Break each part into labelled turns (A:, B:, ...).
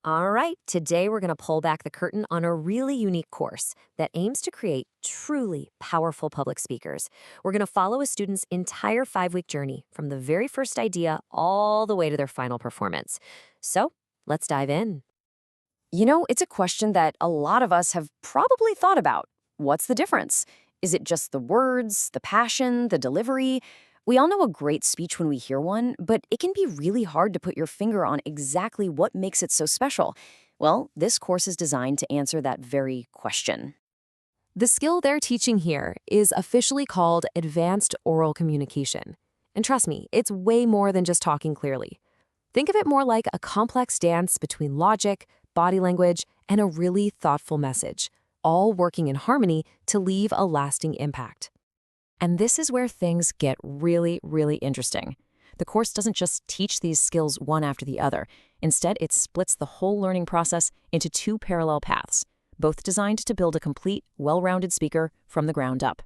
A: All right, today we're going to pull back the curtain on a really unique course that aims to create truly powerful public speakers. We're going to follow a student's entire 5 week journey from the very first idea all the way to their final performance. So let's dive in.
B: It's a question that a lot of us have probably thought about. What's the difference? Is it just the words, the passion, the delivery? We all know a great speech when we hear one, but it can be really hard to put your finger on exactly what makes it so special. Well, this course is designed to answer that very question.
C: The skill they're teaching here is officially called advanced oral communication. And trust me, it's way more than just talking clearly. Think of it more like a complex dance between logic, body language, and a really thoughtful message, all working in harmony to leave a lasting impact.
B: And this is where things get really, really interesting. The course doesn't just teach these skills one after the other. Instead, it splits the whole learning process into two parallel paths, both designed to build a complete, well-rounded speaker from the ground up.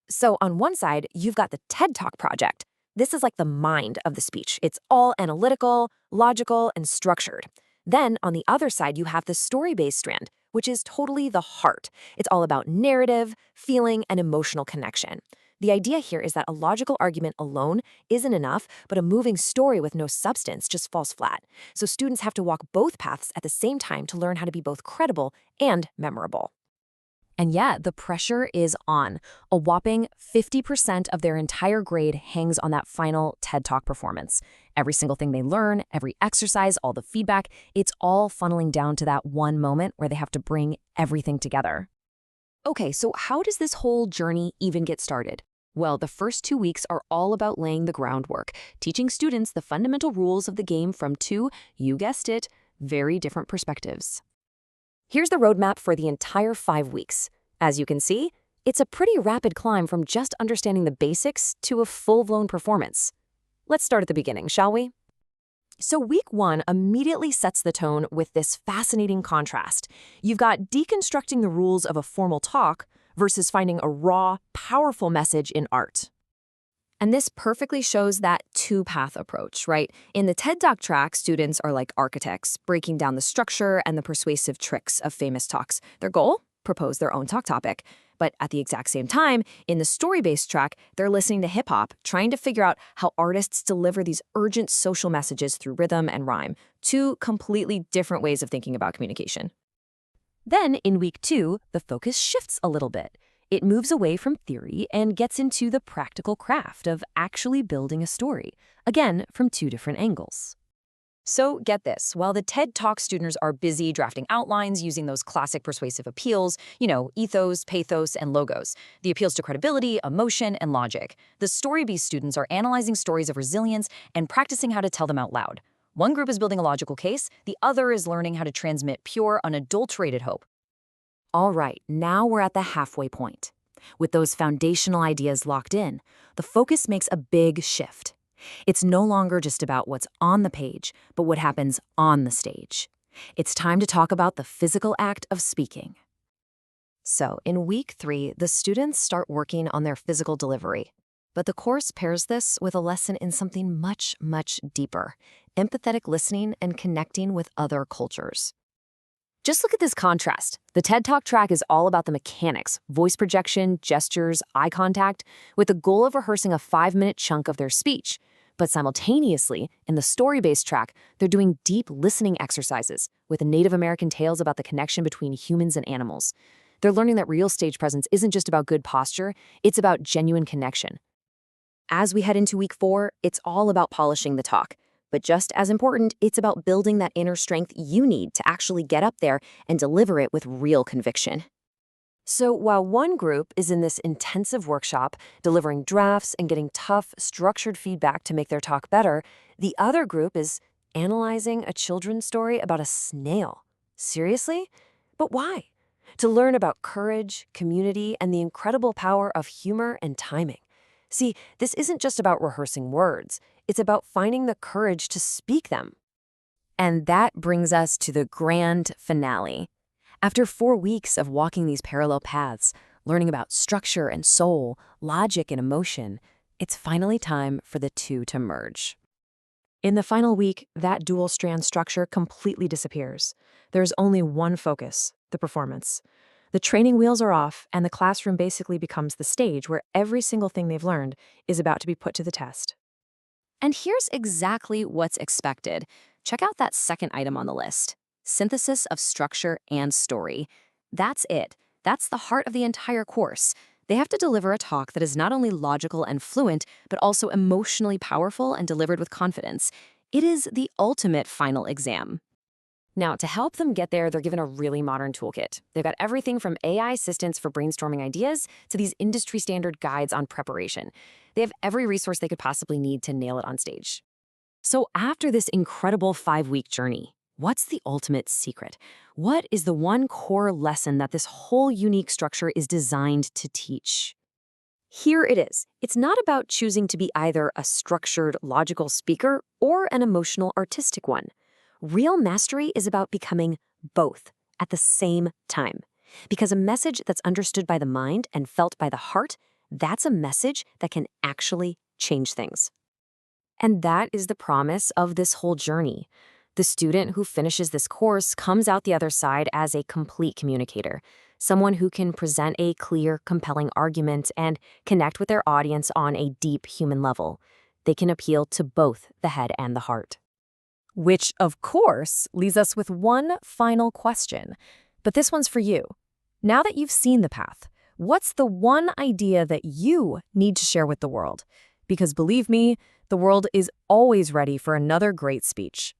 A: So, on one side, you've got the TED Talk project. This is like the mind of the speech. It's all analytical, logical, and structured. Then, on the other side, you have the story-based strand, which is totally the heart. It's all about narrative, feeling, and emotional connection. The idea here is that a logical argument alone isn't enough, but a moving story with no substance just falls flat. So students have to walk both paths at the same time to learn how to be both credible and memorable.
B: And yeah, the pressure is on. A whopping 50% of their entire grade hangs on that final TED Talk performance. Every single thing they learn, every exercise, all the feedback, it's all funneling down to that one moment where they have to bring everything together.
C: Okay, so how does this whole journey even get started? Well, the first 2 weeks are all about laying the groundwork, teaching students the fundamental rules of the game from two, you guessed it, very different perspectives.
A: Here's the roadmap for the entire 5 weeks. As you can see, it's a pretty rapid climb from just understanding the basics to a full-blown performance. Let's start at the beginning, shall we? So week 1 immediately sets the tone with this fascinating contrast. You've got deconstructing the rules of a formal talk versus finding a raw, powerful message in art. And this perfectly shows that two-path approach, right? In the TED Talk track, students are like architects, breaking down the structure and the persuasive tricks of famous talks. Their goal? Propose their own talk topic. But at the exact same time, in the story-based track, they're listening to hip-hop, trying to figure out how artists deliver these urgent social messages through rhythm and rhyme. Two completely different ways of thinking about communication. Then, in week 2, the focus shifts a little bit. It moves away from theory and gets into the practical craft of actually building a story, again, from two different angles. So get this, while the TED Talk students are busy drafting outlines using those classic persuasive appeals, ethos, pathos, and logos, the appeals to credibility, emotion, and logic, the story-based students are analyzing stories of resilience and practicing how to tell them out loud. One group is building a logical case, the other is learning how to transmit pure, unadulterated hope. All right, now we're at the halfway point. With those foundational ideas locked in, the focus makes a big shift. It's no longer just about what's on the page, but what happens on the stage. It's time to talk about the physical act of speaking. So, in week 3, the students start working on their physical delivery. But the course pairs this with a lesson in something much, much deeper: empathetic listening and connecting with other cultures. Just look at this contrast. The TED Talk track is all about the mechanics, voice projection, gestures, eye contact, with the goal of rehearsing a 5-minute chunk of their speech. But simultaneously, in the story-based track, they're doing deep listening exercises with Native American tales about the connection between humans and animals. They're learning that real stage presence isn't just about good posture, it's about genuine connection. As we head into week 4, it's all about polishing the talk. But just as important, it's about building that inner strength you need to actually get up there and deliver it with real conviction. So while one group is in this intensive workshop, delivering drafts and getting tough, structured feedback to make their talk better, the other group is analyzing a children's story about a snail. Seriously? But why? To learn about courage, community, and the incredible power of humor and timing. See, this isn't just about rehearsing words. It's about finding the courage to speak them. And that brings us to the grand finale. After 4 weeks of walking these parallel paths, learning about structure and soul, logic and emotion, it's finally time for the two to merge.
C: In the final week, that dual strand structure completely disappears. There's only one focus, the performance. The training wheels are off, and the classroom basically becomes the stage where every single thing they've learned is about to be put to the test.
B: And here's exactly what's expected. Check out that second item on the list: synthesis of structure and story. That's it. That's the heart of the entire course. They have to deliver a talk that is not only logical and fluent, but also emotionally powerful and delivered with confidence. It is the ultimate final exam.
A: Now, to help them get there, they're given a really modern toolkit. They've got everything from AI assistants for brainstorming ideas to these industry-standard guides on preparation. They have every resource they could possibly need to nail it on stage. So after this incredible 5-week journey, what's the ultimate secret? What is the one core lesson that this whole unique structure is designed to teach? Here it is. It's not about choosing to be either a structured, logical speaker or an emotional, artistic one. Real mastery is about becoming both at the same time. Because a message that's understood by the mind and felt by the heart, that's a message that can actually change things. And that is the promise of this whole journey. The student who finishes this course comes out the other side as a complete communicator, someone who can present a clear, compelling argument and connect with their audience on a deep human level. They can appeal to both the head and the heart. Which, of course, leaves us with one final question. But this one's for you. Now that you've seen the path, what's the one idea that you need to share with the world? Because believe me, the world is always ready for another great speech.